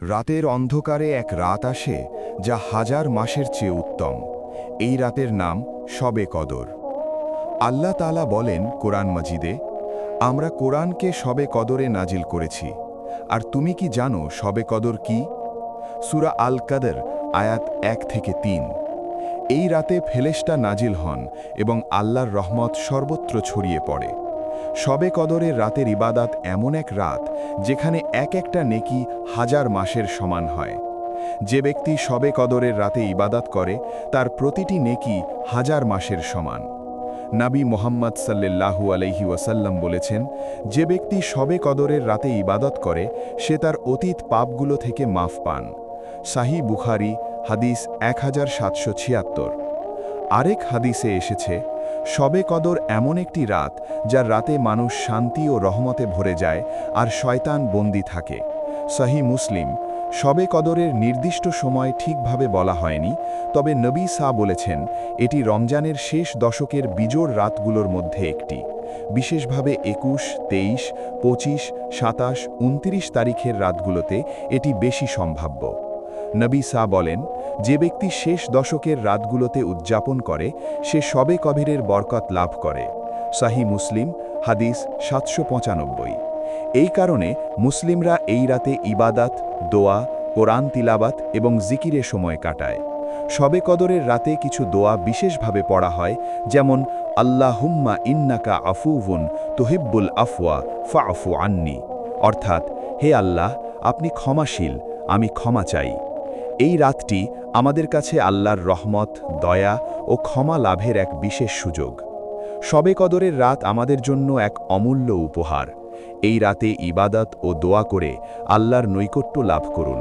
রাতের অন্ধকারে এক রাত আসে যা হাজার মাসের চেয়ে উত্তম। এই রাতের নাম শবে কদর। আল্লাহ তাআলা বলেন কোরআন মাজিদে, আমরা কোরআনকে শবে কদরে নাজিল করেছি। আর তুমি কি জানো শবে কদর কি? সূরা আল কদর আয়াত 1-3। এই রাতে ফেরেশতা নাজিল হন এবং আল্লাহর রহমত সর্বত্র ছড়িয়ে পড়ে। শবে কদরের রাতের ইবাদাত এমন এক রাত যেখানে এক একটা নেকি হাজার মাসের সমান হয়। যে ব্যক্তি শবে কদরের রাতে ইবাদাত করে তার প্রতিটি নেকি হাজার মাসের সমান। নবী মুহাম্মদ সাল্লাল্লাহু আলাইহি ওয়াসাল্লাম বলেছেন, যে ব্যক্তি শবে কদরের রাতে ইবাদত করে সে তার অতীত পাপগুলো থেকে মাফ পান। সাহিহ বুখারী হাদিস 1776। আরেক হাদিসে এসেছে, শবে কদর এমন একটি রাত যার রাতে মানুষ শান্তি ও রহমতে ভরে যায় আর শয়তান বন্দী থাকে। সহিহ মুসলিম। শবে কদরের নির্দিষ্ট সময় ঠিকভাবে বলা হয়নি, তবে নবী বলেছেন এটি রমজানের শেষ দশকের বিজোড় রাতগুলোর মধ্যে একটি। বিশেষভাবে 21, 23, 25, 27, 29 তারিখের রাতগুলোতে এটি বেশি সম্ভাব্য। নবী বলেন, যে ব্যক্তি শেষ দশকের রাতগুলোতে উদযাপন করে সে শবে কদরের বরকত লাভ করে। সহিহ মুসলিম হাদিস 795। এই কারণে মুসলিমরা এই রাতে ইবাদাত, দোয়া, কোরআন তিলাবাত এবং জিকিরে সময় কাটায়। শবে কদরের রাতে কিছু দোয়া বিশেষভাবে পড়া হয়, যেমন আল্লাহুম্মা ইন্নাকা আফুউন তুহিব্বুল আফওয়া ফাআফু আন্নি, অর্থাৎ হে আল্লাহ, আপনি ক্ষমাশীল, আমি ক্ষমা চাই। এই রাতটি আমাদের কাছে আল্লাহর রহমত, দয়া ও ক্ষমা লাভের এক বিশেষ সুযোগ। শবে কদরের রাত আমাদের জন্য এক অমূল্য উপহার। এই রাতে ইবাদত ও দোয়া করে আল্লাহর নৈকট্য লাভ করুন।